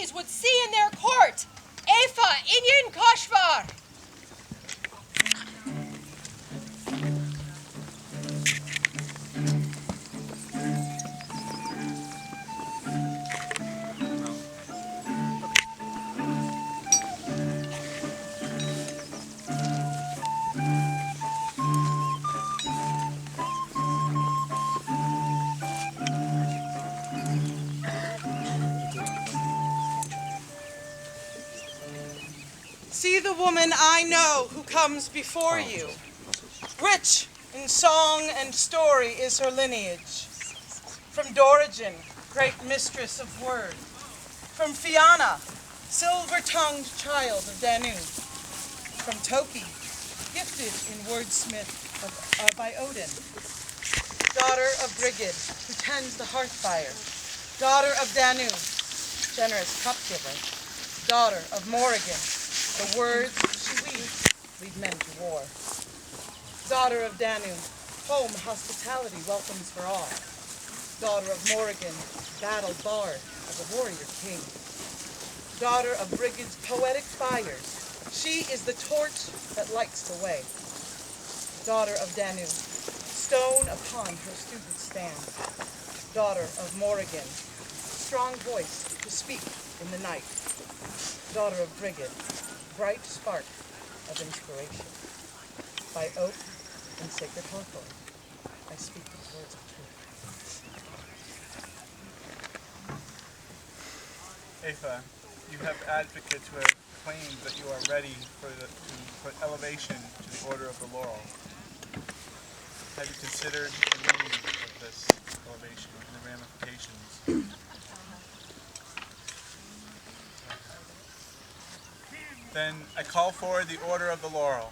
majesties would see in their court. Aífe, ingen Chonchobair. See the woman I know who comes before you. Rich in song and story is her lineage. From Derthaige, great mistress of word. From Fianna, silver-tongued child of Danu. From Toki, gifted in wordsmith by Odin. Daughter of Brigid, who tends the hearth fire. Daughter of Danu, generous cup giver. Daughter of Morrigan, the words she weaves lead men to war. Daughter of Danu, home hospitality welcomes for all. Daughter of Morrigan, battle bard of a warrior king. Daughter of Brigid's poetic fires, she is the torch that lights the way. Daughter of Danu, stone upon her student stand. Daughter of Morrigan, strong voice to speak in the night. Daughter of Brigid, bright spark of inspiration. By oak and sacred hawthorn, I speak these words of truth. Aífe, you have advocates who have claimed that you are ready to put elevation to the Order of the Laurel. Have you considered the meaning of this elevation and the ramifications? Then I call forward the Order of the Laurel.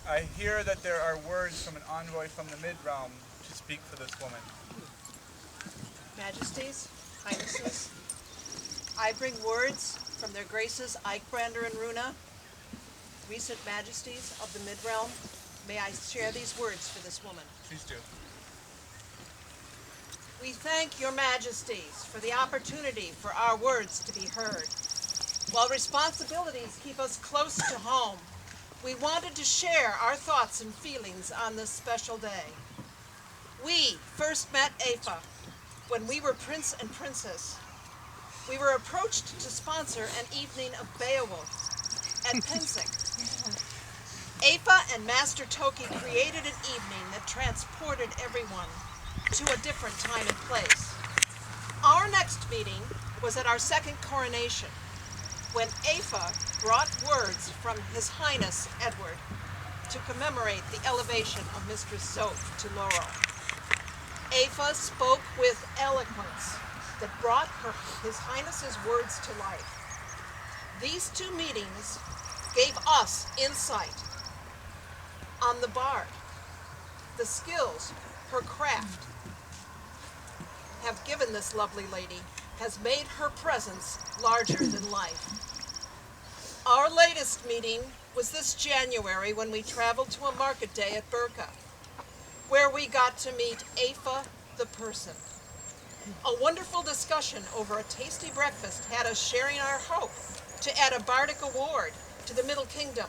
I hear that there are words from an envoy from the mid-realm to speak for this woman. Majesties, Highnesses, I bring words from their graces Eichbrander and Runa, recent majesties of the mid-realm. May I share these words for this woman? Please do. We thank your majesties for the opportunity for our words to be heard. While responsibilities keep us close to home, we wanted to share our thoughts and feelings on this special day. We first met Aífe when we were prince and princess. We were approached to sponsor an evening of Beowulf at Pensick. Aífe and Master Toki created an evening that transported everyone to a different time and place. Our next meeting was at our second coronation, when Aífe brought words from His Highness Edward to commemorate the elevation of Mistress Zoph to laurel. Aífe spoke with eloquence that brought His Highness's words to life. These two meetings gave us insight on the bard. The skills, her craft, have given this lovely lady has made her presence larger than life. Our latest meeting was this January when we traveled to a market day at Birka, where we got to meet Aífe the person. A wonderful discussion over a tasty breakfast had us sharing our hope to add a bardic award to the Middle Kingdom.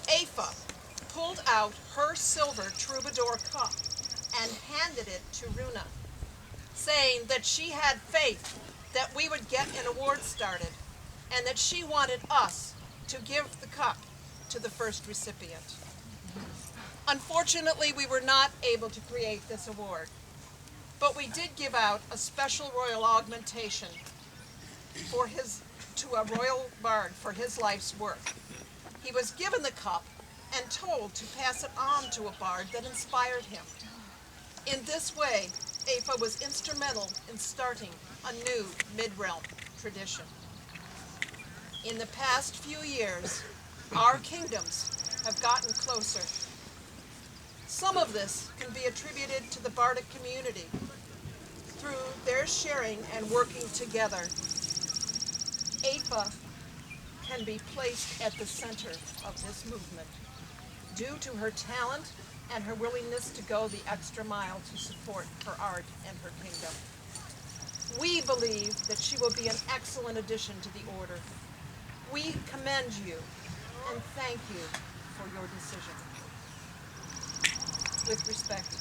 Aífe pulled out her silver troubadour cup and handed it to Runa, saying that she had faith that we would get an award started and that she wanted us to give the cup to the first recipient. Unfortunately, we were not able to create this award, but we did give out a special royal augmentation to a royal bard for his life's work. He was given the cup and told to pass it on to a bard that inspired him. In this way, Aífe was instrumental in starting a new mid-realm tradition. In the past few years, Our kingdoms have gotten closer. Some of this can be attributed to the bardic community through their sharing and working together. Aífe can be placed at the center of this movement due to her talent and her willingness to go the extra mile to support her art and her kingdom. We believe that she will be an excellent addition to the order. We commend you and thank you for your decision. With respect,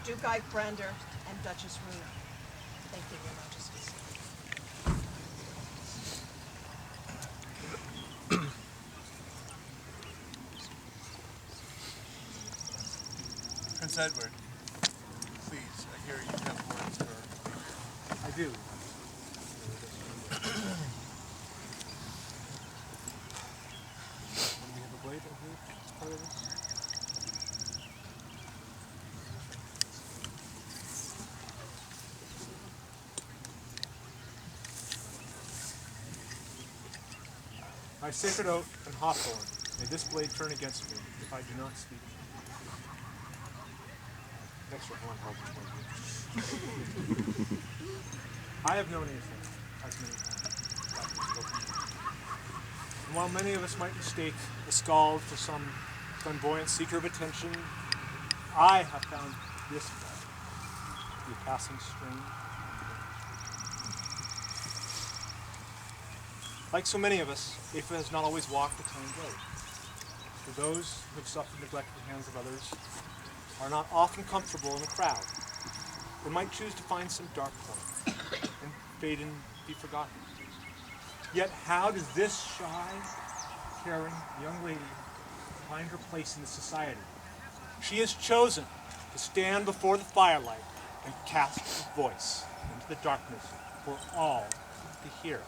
Duke Eichbrander and Duchess Runa. Thank you, Your Majesties. Prince Edward, please, I hear you have words for... I do. We have a blade, I believe, as part of this. My sacred oath and hawthorn, may this blade turn against me if I do not speak. Extra hand held between you. I have known Aífe as many times. And while many of us might mistake the skald for some flamboyant seeker of attention, I have found this blade to be a passing string. Like so many of us, Aífe has not always walked the plain road. For those who have suffered neglect at the hands of others are not often comfortable in a crowd, or might choose to find some dark corner and fade and be forgotten. Yet how does this shy, caring young lady find her place in the society? She has chosen to stand before the firelight and cast her voice into the darkness for all to hear.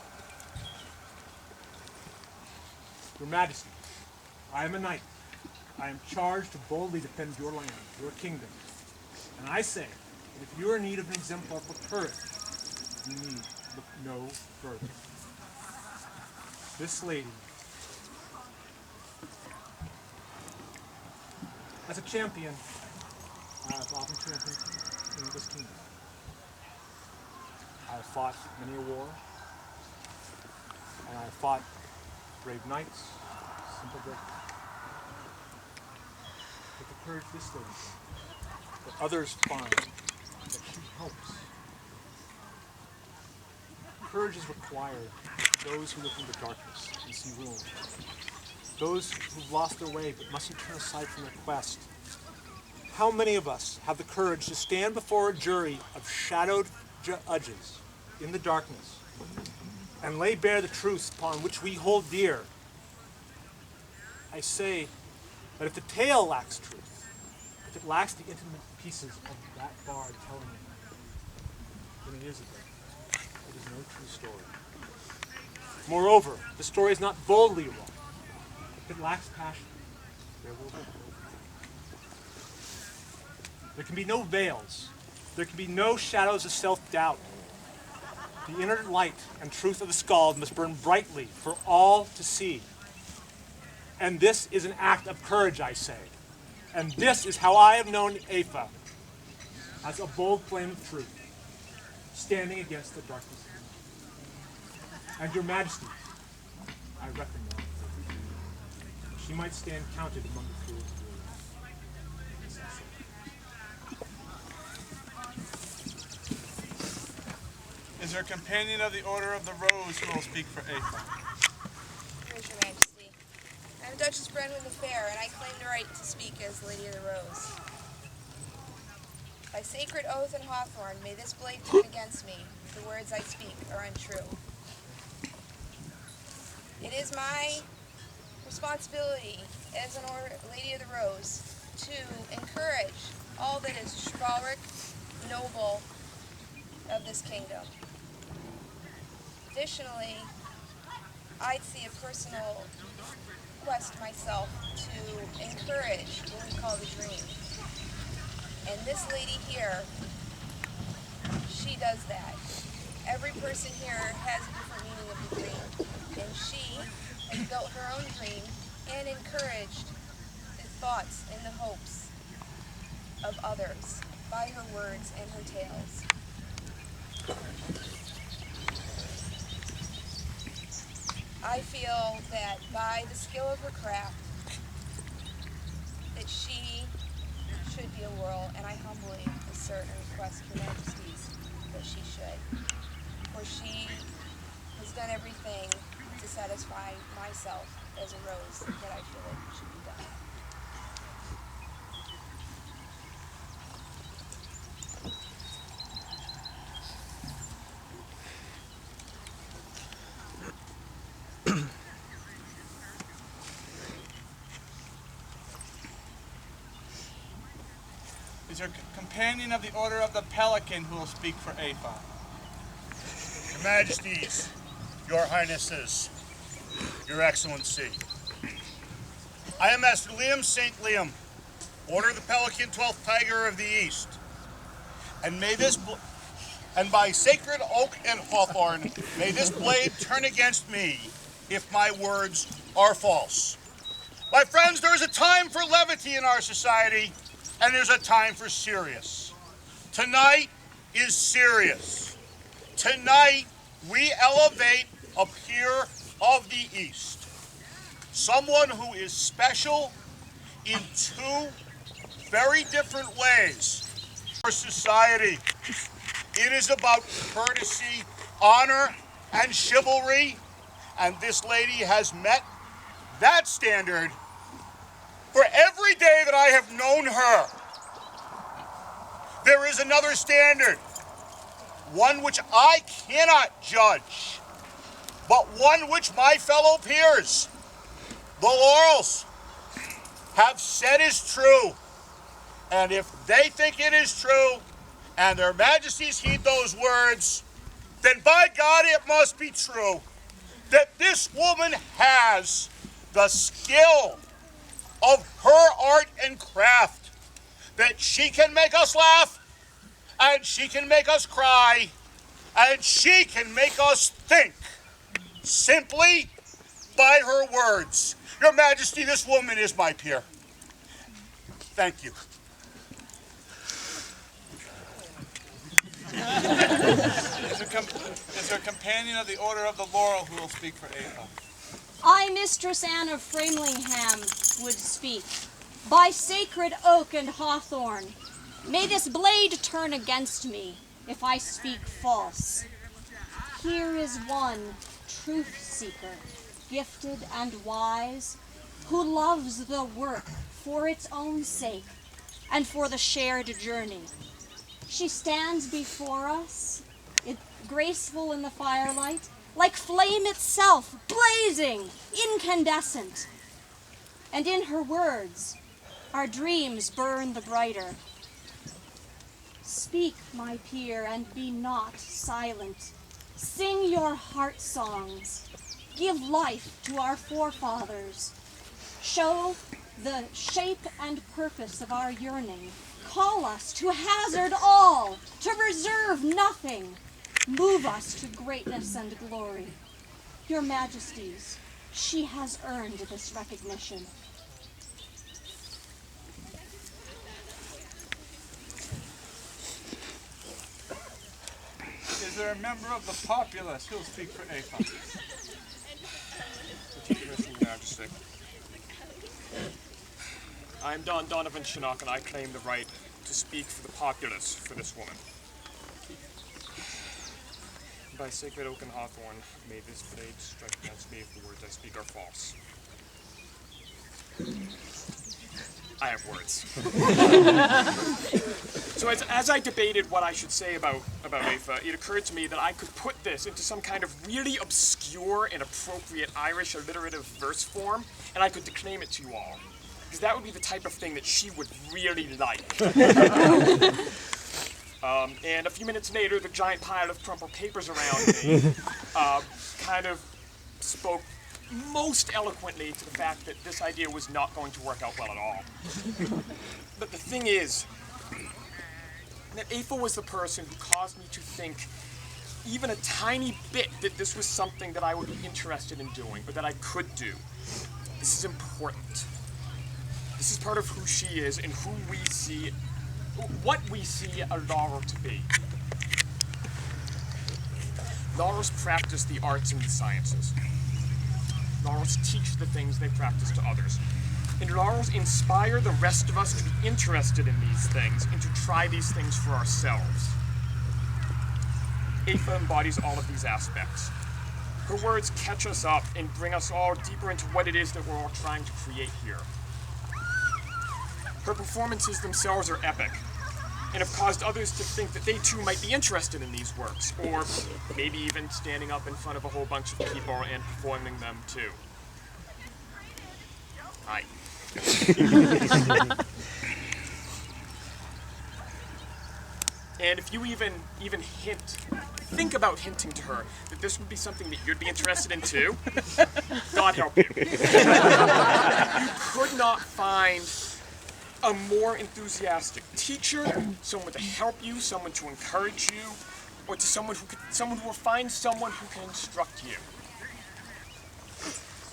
Your Majesty, I am a knight. I am charged to boldly defend your land, your kingdom. And I say that if you are in need of an exemplar for courage, you need look no further. This lady, as a champion, I have often championed in this kingdom. I have fought many a war, and I have fought brave knights, simple breakers. But the courage this lady finds, that others find, that she helps. Courage is required for those who look into darkness and see ruin. Those who've lost their way but mustn't turn aside from their quest. How many of us have the courage to stand before a jury of shadowed judges in the darkness and lay bare the truths upon which we hold dear? I say that if the tale lacks truth, if it lacks the intimate pieces of that bard telling it, then it is a myth. It is no true story. Moreover, the story is not boldly wrong. If it lacks passion, there will be hope. There can be no veils. There can be no shadows of self-doubt. The inner light and truth of the skald must burn brightly for all to see. And this is an act of courage, I say. And this is how I have known Aífe, as a bold flame of truth, standing against the darkness of the night. And your Majesty, I reckon that she might stand counted among the fools. Is there a companion of the Order of the Rose who will speak for Aífe? Yes, Your Majesty. I am Duchess Brenwyn the Fair, and I claim the right to speak as Lady of the Rose. By sacred oath and hawthorn, may this blade turn against me if the words I speak are untrue. It is my responsibility as an Lady of the Rose to encourage all that is chivalric, noble of this kingdom. Additionally, I'd see a personal quest myself to encourage what we call the dream. And this lady here, she does that. Every person here has a different meaning of the dream. And she has built her own dream and encouraged the thoughts and the hopes of others by her words and her tales. I feel that by the skill of her craft, that she should be a laurel, and I humbly assert and request Your Majesties that she should. For she has done everything to satisfy myself as a rose that I feel it should be done. Is there a companion of the Order of the Pelican who will speak for Aífe? Your Majesties, Your Highnesses, Your Excellency. I am Master Liam St. Liam, Order of the Pelican, 12th Tiger of the East. And by sacred oak and hawthorn, may this blade turn against me if my words are false. My friends, there is a time for levity in our society, and there's a time for serious. Tonight is serious. Tonight, we elevate a peer of the East. Someone who is special in two very different ways. Our society, it is about courtesy, honor, and chivalry, and this lady has met that standard. For every day that I have known her, there is another standard, one which I cannot judge, but one which my fellow peers, the laurels, have said is true. And if they think it is true, and their majesties heed those words, then by God it must be true that this woman has the skill of her art and craft, that she can make us laugh, and she can make us cry, and she can make us think simply by her words. Your Majesty, this woman is my peer. Thank you. Is there a companion of the Order of the Laurel who will speak for Aífe? I, Mistress Anne of Framlingham, would speak. By sacred oak and hawthorn, may this blade turn against me if I speak false. Here is one truth seeker, gifted and wise, who loves the work for its own sake and for the shared journey. She stands before us, graceful in the firelight, like flame itself, blazing, incandescent. And in her words, our dreams burn the brighter. Speak, my peer, and be not silent. Sing your heart songs. Give life to our forefathers. Show the shape and purpose of our yearning. Call us to hazard all, to reserve nothing. Move us to greatness and glory. Your Majesties, she has earned this recognition. Is there a member of the populace who will speak for Aífe? With your permission, Your Majesty. I am Don Donovan Chinook, and I claim the right to speak for the populace for this woman. By sacred oak and hawthorn, may this blade strike against me if the words I speak are false. I have words. So as I debated what I should say about Aífe, it occurred to me that I could put this into some kind of really obscure and appropriate Irish alliterative verse form, and I could declaim it to you all. Because that would be the type of thing that she would really like. And a few minutes later, the giant pile of crumpled papers around me kind of spoke most eloquently to the fact that this idea was not going to work out well at all. But the thing is that Aífe was the person who caused me to think even a tiny bit that this was something that I would be interested in doing, or that I could do. This is important. This is part of who she is and who we see, what we see a Laurel to be. Laurels practice the arts and the sciences. Laurels teach the things they practice to others. And Laurels inspire the rest of us to be interested in these things and to try these things for ourselves. Aífe embodies all of these aspects. Her words catch us up and bring us all deeper into what it is that we're all trying to create here. Her performances themselves are epic, and have caused others to think that they too might be interested in these works, or maybe even standing up in front of a whole bunch of people and performing them too. Hi. And if you even think about hinting to her that this would be something that you'd be interested in too, God help you. You could not find a more enthusiastic teacher, someone to help you, someone to encourage you, or to someone who will find someone who can instruct you.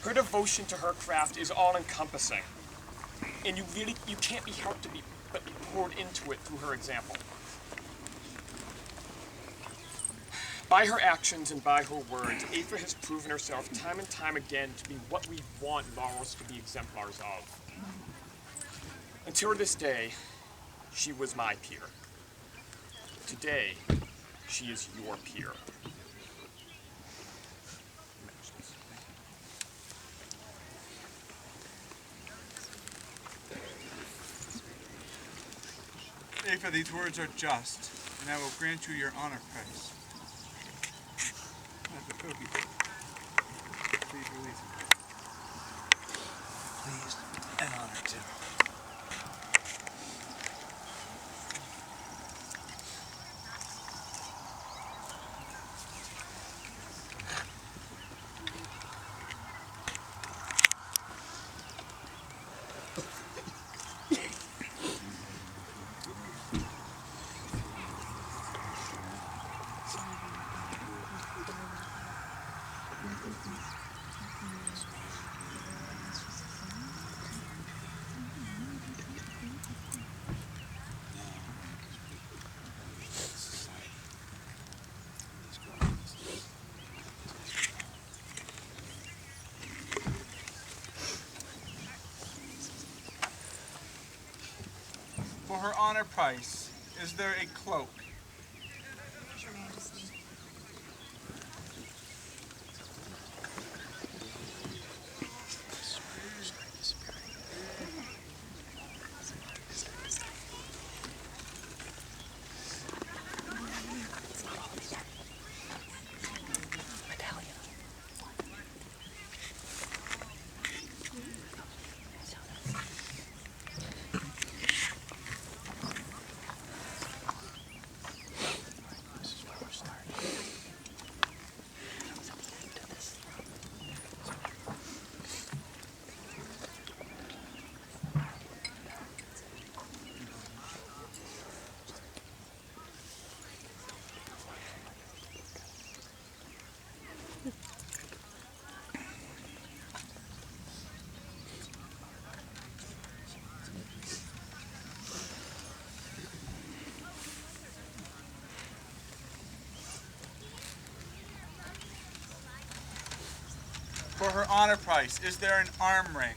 Her devotion to her craft is all-encompassing, and you can't be helped but be poured into it through her example. By her actions and by her words, Aífe has proven herself time and time again to be what we want Laurels to be exemplars of. Until this day, she was my peer. Today, she is your peer. Aífe, these words are just, and I will grant you your honor price. Please release it. Pleased and honored to. For her honor price, is there a cloak? Your Majesty. For her honor price, is there an arm ring?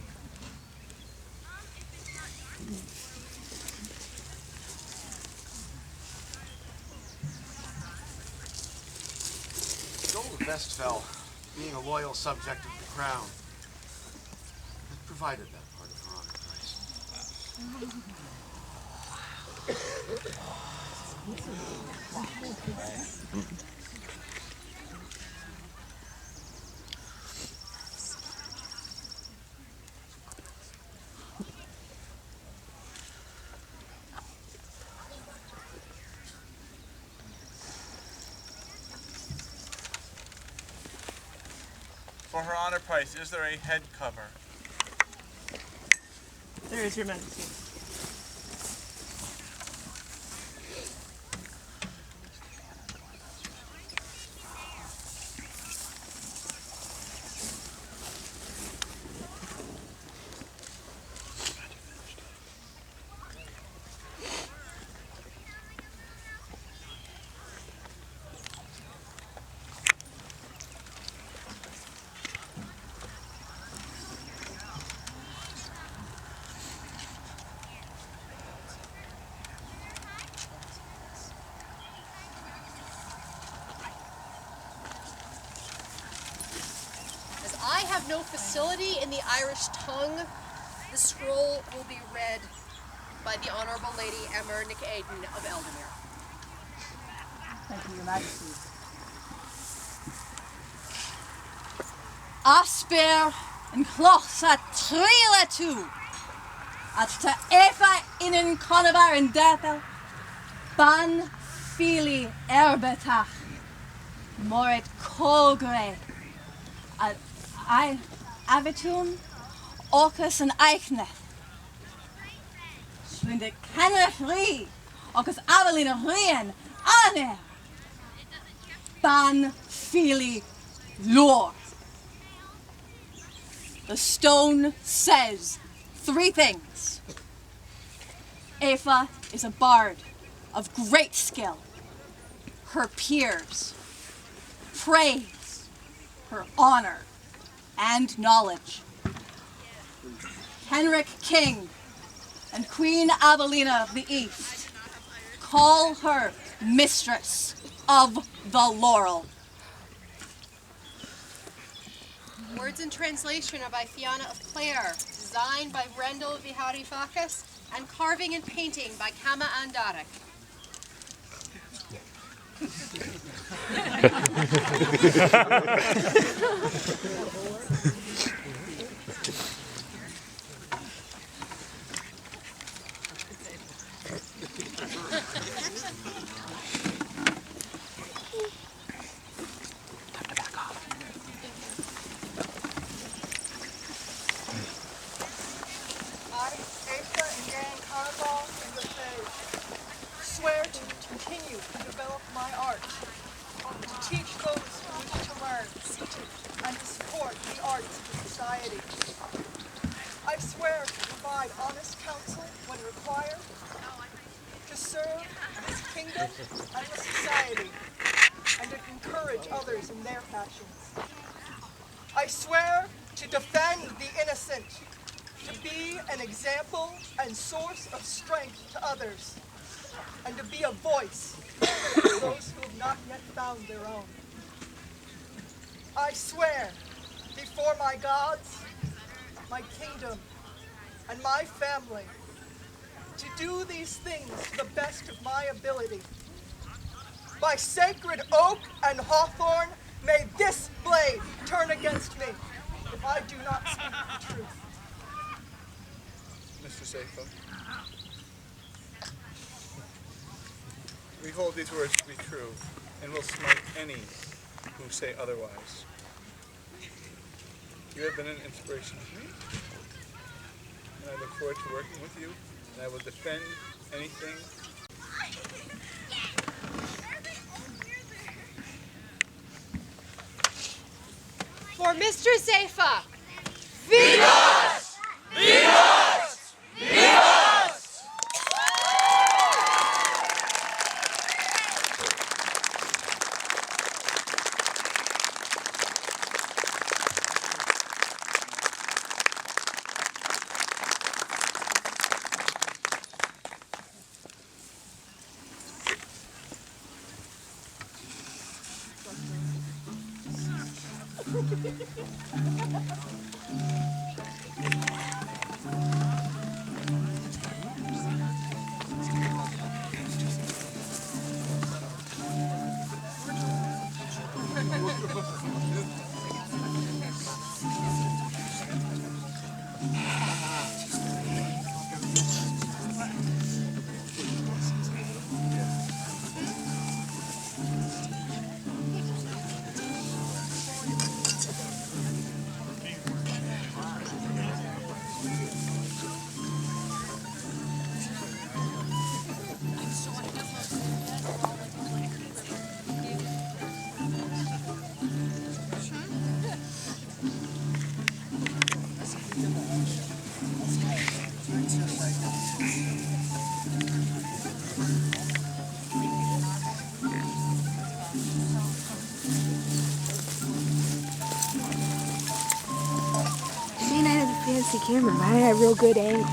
The Earl of Westfell, being a loyal subject of the crown, had provided that part of her honor price. For her honor price, is there a head cover? There is, Your Majesty. have no facility in the Irish tongue, the scroll will be read by the Honourable Lady Emmer Nick-Aiden of Eldamere. Thank you, Your Majesty. Asper yn cloch a tril a tu. At ta Aífe ingen Chonchobair yn Derthaige, ban fili erbetach. Morit colgre. I avitun orcus and eichne. Schwinde canner free. Orcus avelina rien. Ane. Ban fili lore. The stone says 3 things. Aífe is a bard of great skill. Her peers praise her honor and knowledge. Henrik King and Queen Avelina of the East call her mistress of the laurel. Words and translation of Ifiana of Clare, designed by Rendell Viharifakis, and carving and painting by Kama Andarek. I, Aífe ingen Derthaige, swear to continue to develop my art, to teach those who wish to learn, and to support the arts of society. I swear to provide honest counsel when required, to serve this kingdom and the society, and to encourage others in their passions. I swear to defend the innocent, to be an example and source of strength to others, and to be a voice for those who have not yet found their own. I swear before my gods, my kingdom, and my family to do these things to the best of my ability. By sacred oak and hawthorn, may this blade turn against me if I do not speak the truth. Mr. Aífe, we hold these words to be true, and will smite any who say otherwise. You have been an inspiration to me, and I look forward to working with you, and I will defend anything. For Mistress Aífe, Vivas! Vivas! Vivas! Fancy camera, but I had a real good angle.